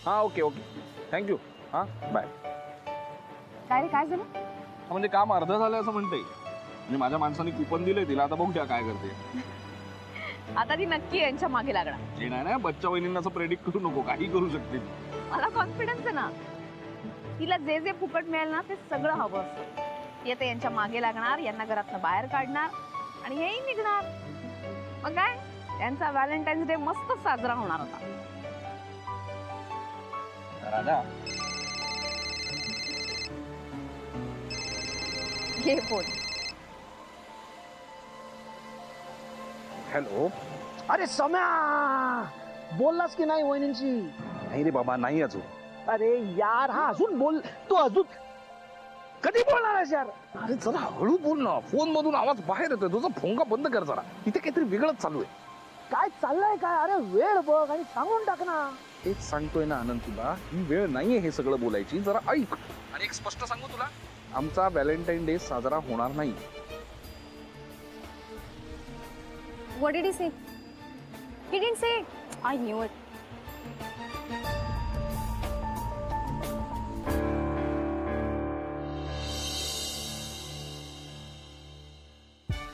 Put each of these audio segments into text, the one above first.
हां okay okay thank you. हां bye. काय रे, काय झालं? म्हणजे काम अर्ध झालं असं म्हणते. म्हणजे माझ्या माणसाने कुपन दिलंय तिला, आता बघूया काय करते. आता ती नक्की यांच्या मागे लागणार. हे नाही ना, बच्चा वहिनींना असं प्रेडिक्ट करू नको, काही करू शकते. मला कॉन्फिडन्स आहे ना. तिला जे जे फुकट मिळेल ना ते सगळं हवं असतं. ती आता यांच्या मागे लागणार, यांना घरातनं बाहेर काढणार आणि हेही निघणार. मग काय, त्यांचा व्हॅलेंटाईन्स डे मस्त साजरा होणार होता. राधा घे फोन. हॅलो. अरे सम्या, बोललास की नाही वहिनींची? नाही रे बाबा, नाही अजून. अरे यार, हा अजून बोल. तू अजून कधी बोलणार आहेस यार? अरे जरा हळू बोल ना, फोन मधून आवाज बाहेर येतोय. तुझा फोंगा बंद कर जरा, इथे काहीतरी वेगळंच चालू आहे. काय चाललंय काय? अरे वेळ बघ आणि सांगून टाक ना. तेच सांगतोय ना आनंद तुला, ही वेळ नाहीये हे सगळं बोलायची. जरा ऐक. आणि एक स्पष्ट सांगू तुला, आमचा व्हॅलेंटाईन डे साजरा होणार नाही. What did he say? He didn't say. I knew it.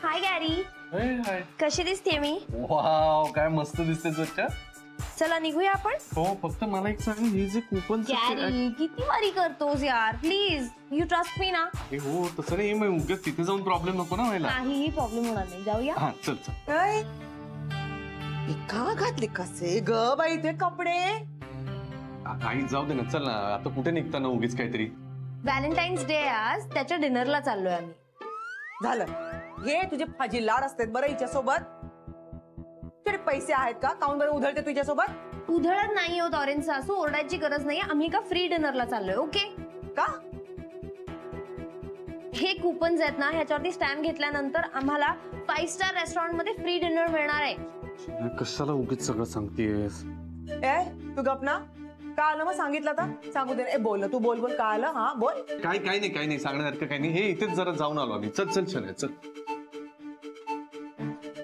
Hi Gary. हाय. कशी दिसते मी? वाव, काय मस्त दिसते सच्चा. चला निघूया आपण. हो, फक्त मला एक सांग, हे जे कुपन गॅरी, किती वारी करतोस यार, प्लीज यू ट्रस्ट मी ना. हो तसं नाही, मग उगाच तिथे जाऊन प्रॉब्लेम नको ना व्हायला. काहीही प्रॉब्लेम होणार नाही, जाऊया. हा चल चल. काय का घातले कसे ग बाई ते कपडे? काही जाऊ दे ना, चल ना, आता कुठे निघता ना उगीच काहीतरी. व्हॅलेंटाईन्स डे आज, त्याच्या डिनरला चाललोय आम्ही. झालं, हे तुझे फाजी लाड असतात बरं हिच्या सोबत. तुझे पैसे आहेत का? काऊन बरं उधळते तुझ्या सोबत? उधळत नाही होत ऑरेंज सासू, ओरडायची गरज नाही. आम्ही का फ्री डिनरला चाललोय. ओके का? हे कुपन्स आहेत ना, ह्याच्यावरती स्टॅम्प घेतल्यानंतर आम्हाला 5 स्टार रेस्टॉरंट मध्ये फ्री डिनर मिळणार आहे. कशाला उगीच सगळं सांगतेस? ए तू गप ना. का आलं मग? सांगितलं तर सांगू दे. ए बोल, तू बोल बोल. का आलं? हा बोल. काय नाही सांगण्यासारखं काही नाही. हे इथेच जरा जाऊन आलो आम्ही. चल चल चल चल.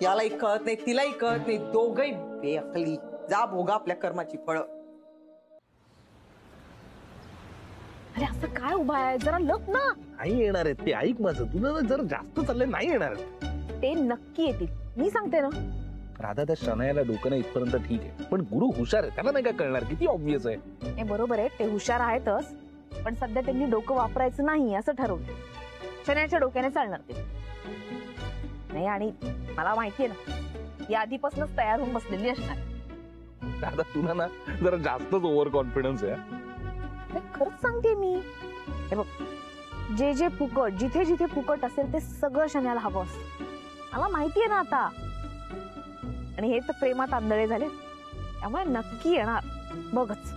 यालाही कळत नाही, तिलाही कळत नाही, दोघही बेअक्कली. जा भोगा आपल्या कर्माची फळं. अरे असं काय उभा आहे, जरा लप ना. नाही येणार आहेत ते, ऐक माझं. तुला जर जास्त चाललंय, नाही येणार आहेत ते. नक्की येतील, मी सांगते ना. राधा, त्या शनायाला डोकं नाही इथपर्यंत ठीक आहे, पण गुरु हुशार आहे, त्याला नाही काय कळणार. किती ऑब्विस आहे. हे बरोबर आहे, ते हुशार आहेतच, पण सध्या त्यांनी डोकं वापरायचं नाही असं ठरवलं. शनायाच्या डोक्याने चालणार ते नाही. आणि मला माहितीये ना, या आधीपासूनच तयार होऊन बसलेली असणार. राधा, तुला ना जरा जास्तच ओव्हर कॉन्फिडन्स आहे. खरंच सांगते मी. हे बघ, जे जे फुकट, जिथे जिथे फुकट असेल ते सगळं शनायाला हवं असतं. मला माहितीये ना आता. आणि हे तर प्रेमात आंधळे झाले, त्यामुळे नक्की येणार. बघच.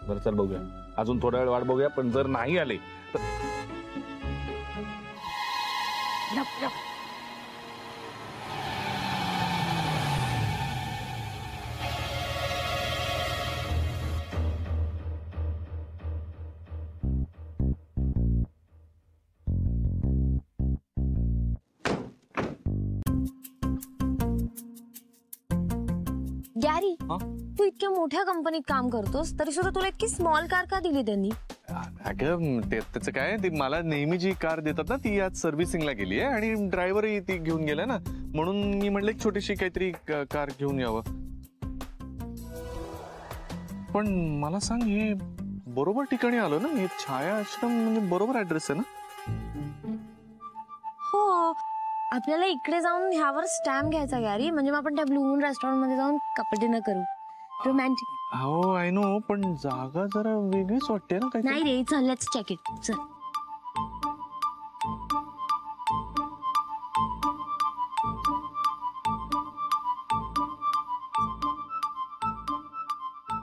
बरं चल बघूया, अजून थोडा वेळ वाट बघूया. पण जर नाही आले तर लप लप. गॅरी, तू इतक्या मोठ्या कंपनीत काम करतोस तरी सुद्धा तुला इतकी स्मॉल कार का दिली त्यांनी? अगं त्याचं काय, ते मला नेहमी जी कार देतात ना, ती आज सर्व्हिसिंगला गेली आहे आणि ड्रायव्हरही ती घेऊन गेला ना, म्हणून मी म्हटलं एक छोटीशी काहीतरी कार घेऊन यावं. पण मला सांग, हे बरोबर ठिकाणी आलो ना? हे छाया आश्रम म्हणजे बरोबर ऍड्रेस आहे ना? हो, आपल्याला इकडे जाऊन ह्यावर स्टॅम्प घ्यायचा गॅरी, म्हणजे मग आपण त्या ब्लू मून रेस्टॉरंट मध्ये जाऊन कपल डिनर करू. रोमॅन्टिक. हो आय नो, पण जागा जरा वेगळीच वाटते ना. काय नाही रे, चल लेट्स चेक इट. चल.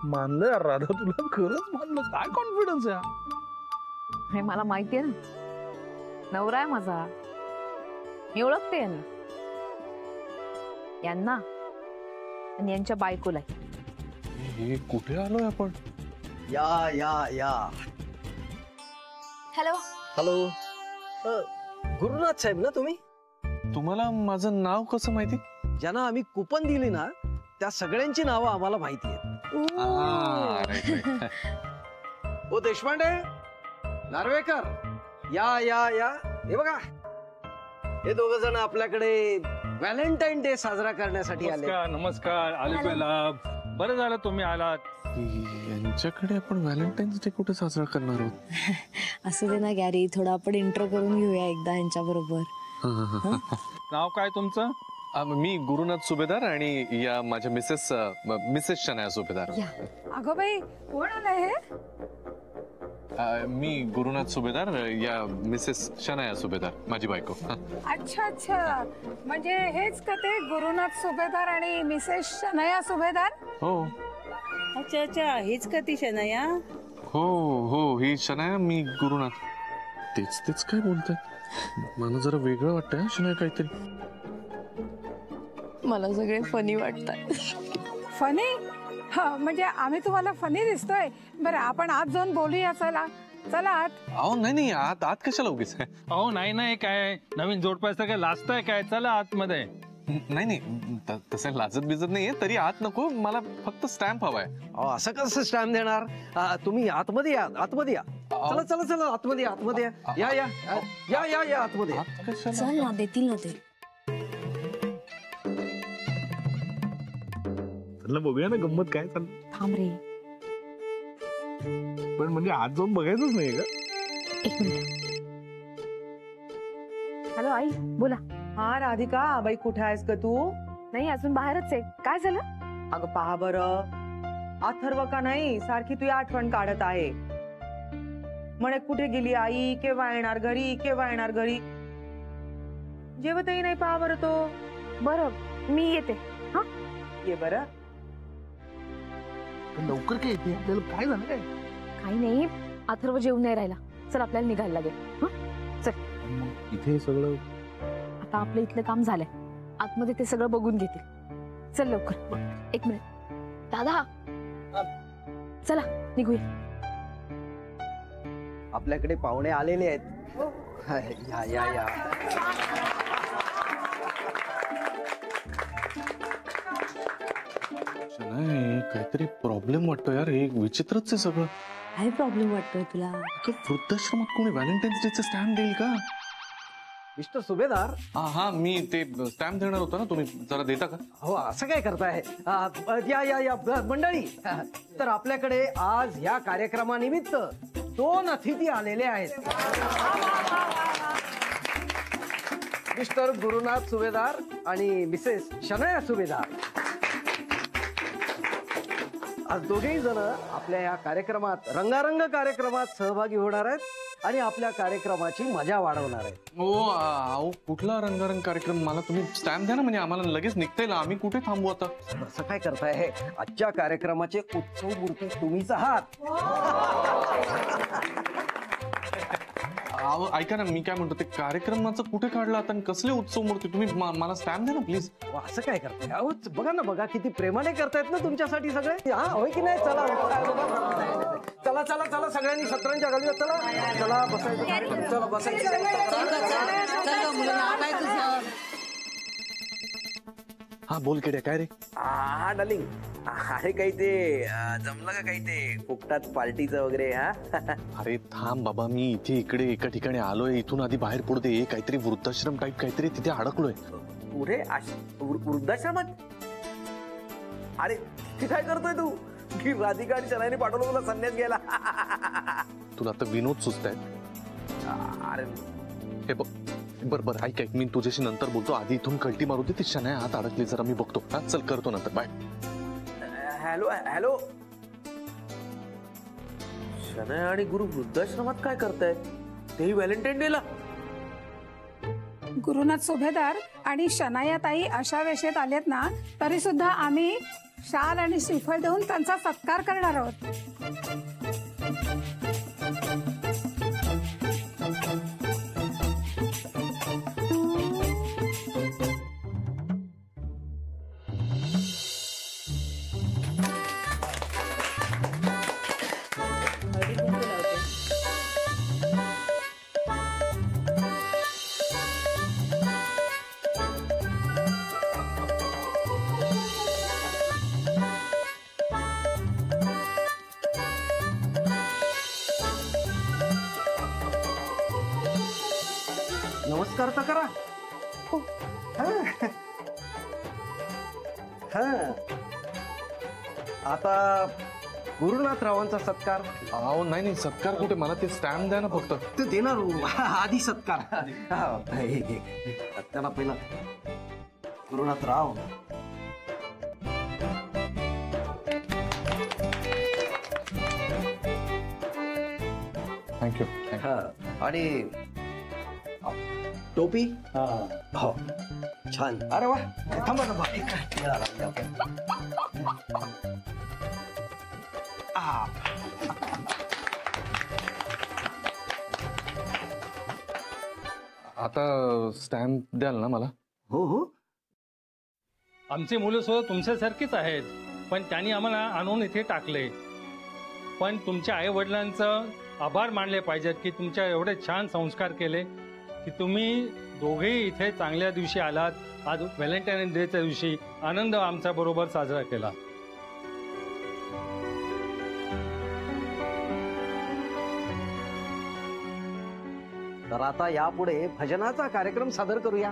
मानलं यार राधा, तुला खरंच मानलं. काय कॉन्फिडन्स आहे. हे मला माहितीये ना, नवरा आहे माझा. मी ओळखते यांना आणि यांच्या बायकोला. हे कुठे आलोय आपण? या या या. हॅलो. हॅलो. गुरुनाथ साहेब ना तुम्ही? तुम्हाला माझं नाव कसं माहिती? ज्यांना आम्ही कुपन दिली ना, त्या सगळ्यांची नावं आम्हाला माहिती आहेत. ओ देशपांडे, नार्वेकर, या या या. हे बघा, हे दोघ जण आपल्याकडे व्हॅलेंटाईन डे साजरा करण्यासाठी आले. नमस्कार. आले बरं झालं तुम्ही आलात. यांच्याकडे आपण व्हॅलेंटाईन्स डे कुठे साजरा करणार आहोत? असं दे ना गॅरी, थोडा आपण इंट्रो करून घेऊया एकदा यांच्या बरोबर. नाव काय तुमचं? मी गुरुनाथ सुभेदार आणि या माझ्या मिसेस शनाया सुभेदार. अगं बाई, कोण आलंय हे? मी गुरुनाथ सुभेदार, या मिसेस शनाया सुभेदार, माझी बायको. अच्छा अच्छा, म्हणजे हेच का ते गुरुनाथ सुभेदार आणि मिसेस शनया सुभेदार? हो अच्छा अच्छा, हीच का ती शनया? हो हो, ही शनाया, मी गुरुनाथ. तेच काय बोलताय? मला जरा वेगळं वाटतंय शनाया काहीतरी. मला सगळे फनी वाटतात. फनी? हा, म्हणजे आम्ही तुम्हाला फनी दिसतोय? बरं, आपण आत जाऊन बोलूया. चला चला आत. अहो नाही, आत कशाला उगीच? अहो नाही काय नवीन जोडपायचं काय लाजताय काय? चला आतमध्ये. नाही तसं लाजत बिजत नाहीये, तरी आत नको, मला फक्त स्टॅम्प हवाय. अहो, असं कसं स्टॅम्प देणार? तुम्ही आतमध्ये या, आतमध्ये या. चला चला चला, आतमध्ये या, आतमध्ये या. या या या या या, आतमध्ये या. चल ना, देतील ना ते. बघूया ना गंमत काय चाललं. थांब रे, पण म्हणजे आज जाऊन बघायचंच नाही का? एक मिनिट. हॅलो आई, बोला. हा राधिका, बाई कुठे आहेस ग तू? नाही, अजून बाहेरच आहे. काय झालं? अगं पहा बरं, अथर्व का नाही सारखी तुझी आठवण काढत आहे. म्हणे कुठे गेली आई, केव्हा येणार घरी, केव्हा येणार घरी. जेवतही नाही, पहा बरं तो. बरं, मी येते. हा, ये बरं. लवकर काय येते? आपल्याला काय झालं काय? काही नाही, अथर्व जेवून नाही राहिला. चल, आपल्याला निघायला लागेल. मग इथे सगळं आता आपलं इथलं काम झालंय, आतमध्ये ते सगळं बघून घेतील. चल लवकर. एक मिनिट दादा, चला निघूया. आपल्याकडे पाहुणे आलेले आहेत. या या या. शनाया, काहीतरी प्रॉब्लेम वाटतो यार, हे विचित्रच आहे सगळं. काय प्रॉब्लेम वाटतोय तुला? वृद्धाश्रमात कोणी व्हॅलेंटाईन्स डेचा स्टॅम्प देईल का? मिस्टर सुभेदार. हा, मी ते स्टॅम्प देणार होता ना, तुम्ही जरा देता का? हो, असं काय करताय? या या या मंडळी, तर आपल्याकडे आज या कार्यक्रमानिमित्त 2 अतिथी आलेले आहेत. मिस्टर गुरुनाथ सुभेदार आणि मिसेस शनया सुभेदार. आज दोघेही जण आपल्या या कार्यक्रमात, रंगारंग कार्यक्रमात सहभागी होणार आहेत आणि आपल्या कार्यक्रमाची मजा वाढवणार आहेत. अहो, कुठला रंगारंग कार्यक्रम? मला तुम्ही स्टॅम्प द्या ना, म्हणजे आम्हाला लगेच निघता येईल. आम्ही कुठे थांबू आता? असं काय करताय? आजच्या कार्यक्रमाचे उत्सव मूर्ती तुम्हीच आहात. अहो, ऐका ना, मी काय म्हणतो, ते कार्यक्रमाचं कुठे काढलं आता? कसले उत्सव मूर्ती? तुम्ही मला स्टॅम्प द्या ना प्लीज. असं काय करताय? अहो, बघा ना, बघा किती प्रेमाने करतायत ना तुमच्यासाठी सगळे. हा, होय की नाही? चला चला चला चला, सगळ्यांनी सतरंजा घालूया. चला चला, बसायचं. चला बसायचं. हा, बोल केड्या, काय रे? हा डार्लिंग, अरे काही ते जमलं का काही ते फुकटात पार्टीचं वगैरे? हा अरे थांब बाबा, मी इथे इकडे एका ठिकाणी आलोय, इथून आधी बाहेर पडू दे. काहीतरी वृद्धाश्रम टाईप काहीतरी तिथे अडकलोय. पुढे वृद्धाश्रमात? अरे ते काय करतोय तू? की राधिका आणि शनायाने पाठवलं तुला संन्यास घ्यायला? तुला आता विनोद सुचताय? अरे हे बघ, बरं ऐक, मी तुझ्याशी नंतर बोलतो. आधी इथून कल्टी मारू दे. ती शनाया आत अडकली, जरा मी बघतो. हा, चल, करतो नंतर. बाय. हॅलो हॅलो, शनाया आणि गुरु वृद्धाश्रमात काय करतायत? तेही व्हॅलेंटाईन डेला? गुरुनाथ सुभेदार आणि शनाया ताई अशा वेशेत आलेत ना, तरी सुद्धा आम्ही शाल आणि श्रीफळ देऊन त्यांचा सत्कार करणार आहोत. सत्कार तर करा. आता गुरुनाथरावांचा सत्कार. अहो नाही सत्कार कुठे, मला ते स्टॅम्प द्या ना फक्त. ते देणार आधी सत्कार. त्याला पहिला गुरुनाथराव. थँक्यू. आणि टोपी. हो छान. अरे वा. थांबा थांबा. आता स्टॅम्प द्याल ना मला? हो हो. आमची मुलं सुद्धा तुमच्यासारखीच आहेत, पण त्यांनी आम्हाला आणून इथे टाकले. पण तुमच्या आई वडिलांचं आभार मानले पाहिजेत की तुमच्या एवढे छान संस्कार केले की तुम्ही दोघेही इथे चांगल्या दिवशी आलात. आज व्हॅलेंटाईन डेच्या दिवशी आनंद आमच्या बरोबर साजरा केला. तर आता यापुढे भजनाचा कार्यक्रम सादर करूया.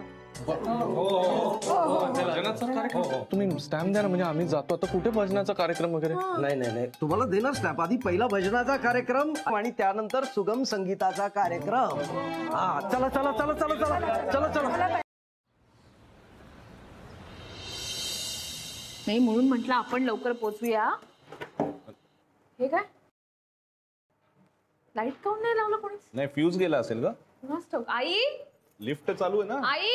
भजनाचा कार्यक्रम? तुम्ही स्टॅम्प द्या ना, म्हणजे आम्ही जातो. आता कुठे भजनाचा कार्यक्रम वगैरे? नाही नाही नाही, तुम्हाला देणार स्टॅम्प. आधी पहिला भजनाचा कार्यक्रम आणि त्यानंतर सुगम संगीताचा कार्यक्रम. हा चला चला चला चला चला चला चला. नाही म्हणून म्हटलं आपण लवकर पोचूया. हे काय लाईट काऊन नाही लावलं कोणी? नाही फ्यूज गेला असेल का? आई लिफ्ट चालू आहे ना. आई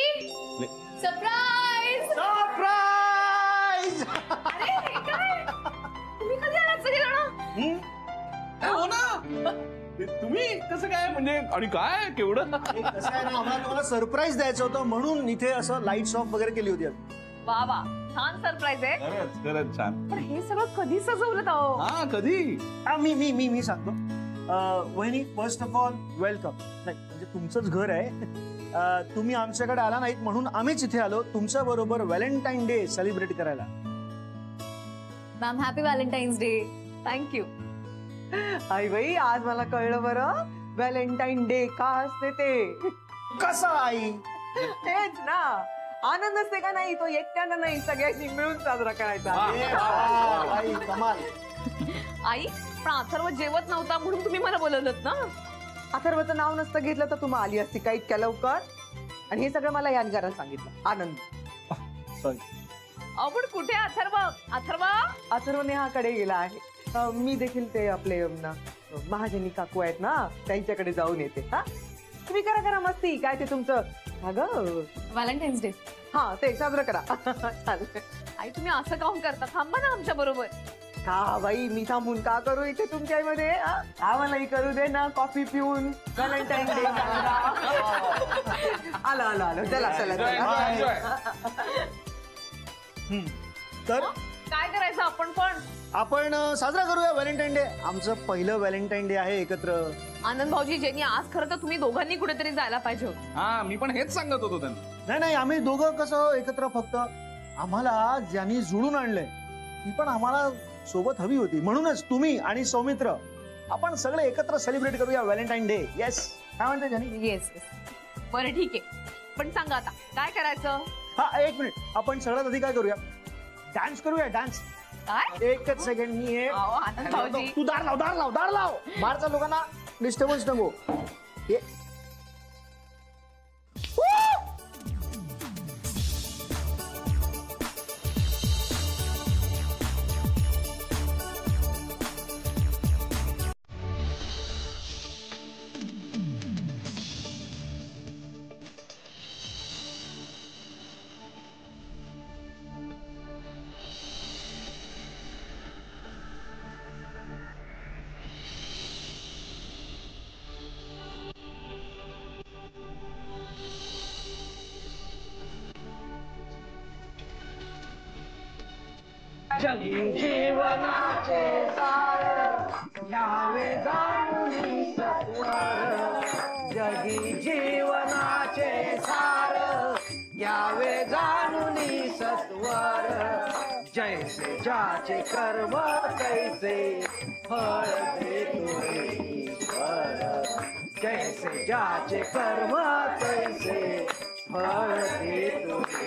सरप्राईज. सरप्राईज. अरे हे काय? तुम्ही कधी आलात सगळेजण? हो ना. तुम्ही कसं काय म्हणजे, आणि काय केवढं कसं आहे ना, आम्हाला तुम्हाला सरप्राईज द्यायचं होतं म्हणून इथे असं लाईट्स ऑफ वगैरे केली होती. वा वा छान सरप्राईज आहे. खरंच खरंच छान. पण हे सगळं कधी सजवलं अहो? हा कधी? मी मी मी मी सांगतो. वहिनी फर्स्ट ऑफ ऑल वेलकम. नाही म्हणजे तुमचंच घर आहे. तुम्ही आमच्याकडे आला नाहीत म्हणून आम्हीच इथे आलो तुमच्या बरोबर व्हॅलेंटाईन डे सेलिब्रेट करायला. Ma'am happy Valentine's day. Thank you. आई बाई आज मला कळलं बरं व्हॅलेंटाईन डे का असते ते. कसं आई? तेच ना, आनंद असते का नाही तो एकट्यानं नाही सगळ्यांनी मिळून साजरा करायचा. आई कमाल. आई पण अथर्व जेवत नव्हता म्हणून तुम्ही मला बोलवलं ना. अथर्वचं नाव नसतं घेतलं तर तुम्हाला आली असती का इतक्या लवकर. आणि हे सगळं मला यानगारानं सांगितलं. आनंद. सॉरी. आपण कुठे अथर्व? अथर्व अथर्व नेहाकडे गेला आहे. मी देखील ते आपले महाजनी काकू आहेत ना त्यांच्याकडे जाऊन येते. हा तुम्ही करा करा मस्ती. काय ते तुमचं अगं व्हॅलेंटाईन्स डे. हा ते साजरं करा. चालेल. आई तुम्ही असं काऊन करता? थांबा ना आमच्या बरोबर. का बाई मी थांबून का करू इथे तुमच्यामध्ये? आम्हालाही करू दे ना कॉफी पिऊन व्हॅलेंटाईन डे. आलं आलं आलं. चला चला चला. तर काय करायचं आपण पण? आपण साजरा करूया व्हॅलेंटाईन डे. आमचं पहिलं व्हॅलेंटाईन डे आहे एकत्र. आनंद भाऊजी जेनी आज खरं तर तुम्ही दोघांनी कुठेतरी जायला पाहिजे होतं. हा मी पण हेच सांगत होतो त्यांना. नाही नाही आम्ही दोघं कसं एकत्र, फक्त आम्हाला ज्यांनी जुळून आणलंय ती पण आम्हाला सोबत हवी होती. म्हणूनच तुम्ही आणि सौमित्र आपण सगळे एकत्र सेलिब्रेट करूया व्हॅलेंटाईन डे. येस काय म्हणते ज्यानी? येस बरं ठीक आहे. पण सांगा आता काय करायचं? हा एक मिनिट. आपण सगळ्यात आधी काय करूया? डान्स करूया. डान्स. काय? एकच सेकंड. मी हे आनंद भाऊजी तू दार लाव दार लाव दार लाव. बाहेरच्या लोकांना डिस्टर्बन्स नको. जीवनाचे सार यावे जाणूनी सत्वर. जगी जीवनाचे सार यावे जाणूनी सत्वर. जैसे ज्याचे कर्म तैसे फळ देतो ईश्वर. जैसे ज्याचे कर्म तैसे फळ देतो फळ.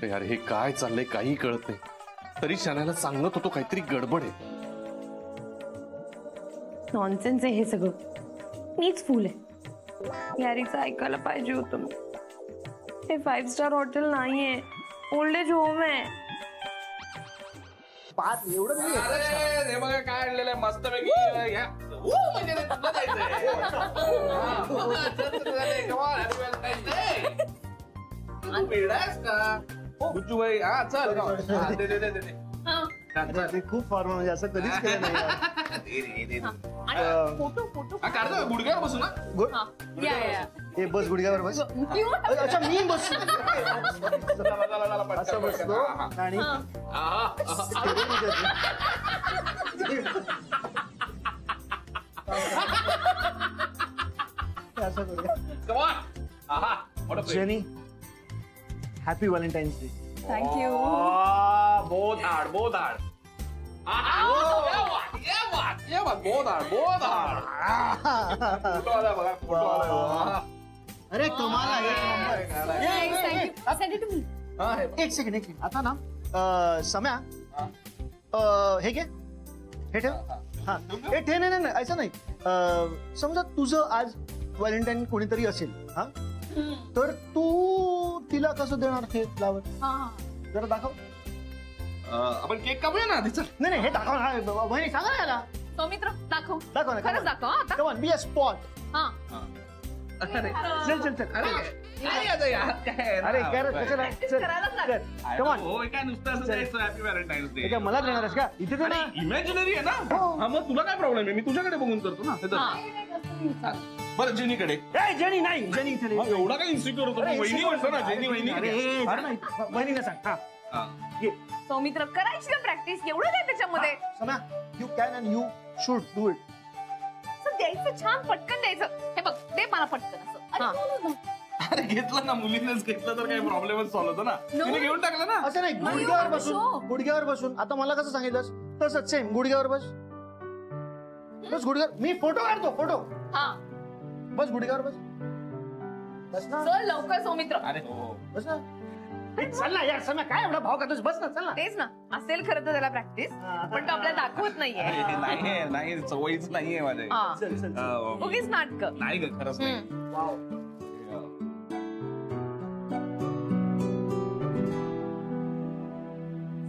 यार हे काय चाललंय काही कळत नाही. तरी शनायाला सांगत होतो काहीतरी गडबड आहे. नॉनसेन्स आहे हे सगळं. मीच फुल आहे. यारीचं ऐकायला पाहिजे होतं मी. हे 5 स्टार हॉटेल नाहीये, ओल्ड एज होम आहे. पाच एवढं नाही आहे. हे बघा काय आणलेलं आहे मस्त पैकी. गुज्जूबाई हा चल ते खूप फॉर्मल म्हणजे असं कधीच केलं नाही. गुडघ्यावर बसू ना. हे बस गुडघ्यावर बस. अच्छा मी बस असं बसलो आणि असं करूया. Jenny happy Valentine's day. Thank you. बहुत हार्ड बहुत हार्ड. अरे कमाल आहे. एक सेकंड आता ना सम्या हे घे हे ठेव. हा हे ठेव. नाही असं नाही. समजा तुझं आज व्हॅलेंटाईन कोणीतरी असेल हा तर तू तिला कसं देणार हे फ्लावर जरा दाखव. आपण केक कापूया ना आधी. चल नाही हे दाखव ना बहिणी सांगा ना याला. सौमित्र दाखव दाखव ना खरंच दाखव आता. Come on be a spot. चल अरे कर कशाला चल कम ऑन. काय नुसतं असं जायचं हॅपी व्हॅलेंटाईन्स डे. मला देणार आहेस का इथे दे ना. इमॅजिनरी आहे ना. हा मग तुला काय प्रॉब्लेम आहे. मी तुझ्याकडे बघून करतो ना. बरं जेनीकडे. जेनी नाही जेनी इथे एवढा काय इन्सिक्युअर होतो. वहिनी म्हणतो ना जेनी वहिनी. बहिणीला सांग. हा सौमित्र करायची ना प्रॅक्टिस. एवढं काय त्याच्यामध्ये. सम्या you can and you should do it. द्यायचं छान पटकन द्यायचं. हे बघ दे मला पटकन असं. अरे घेतलं ना मुलीनेच घेतलं तर काही प्रॉब्लेमच सॉल्व्ह होतो ना. तिने घेऊन टाकलं ना. असं नाही गुडघ्यावर बसून. आता मला कसं सांगितलंस तसंच सेम गुडघ्यावर बस. बस गुडघ्यावर. मी फोटो काढतो फोटो. बस गुडघ्यावर बस. बस ना. चल लवकर सौमित्र. अरे हो बस ना. चल ना यार सम्या काय एवढा भाव करतोस. बस ना चल ना. तेच ना असेल खरं तर त्याला प्रॅक्टिस पण तो आपल्याला दाखवत नाहीये. नाही सवयीच नाहीये माझे. उगीच नाटक नाही ग खरंच नाही.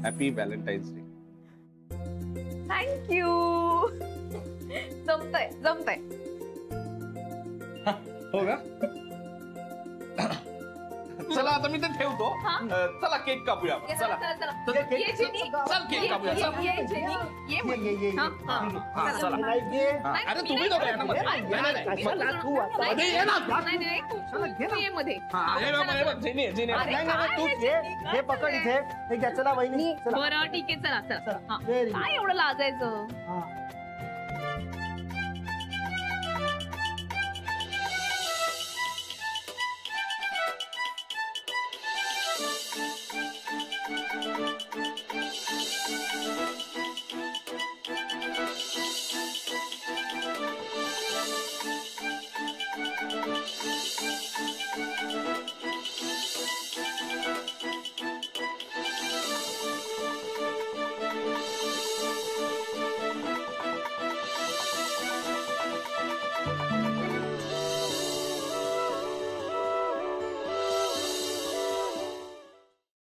Happy Valentine's day. थँक्यू. जमतंय. हो का. चला आता मी ते ठेवतो. चला केक कापूया. चला चल केक कापूया. अरे तुम्ही हे पकड इथे. चला वहिनी. बरं ठीक आहे. चला काय एवढं लाजायचं.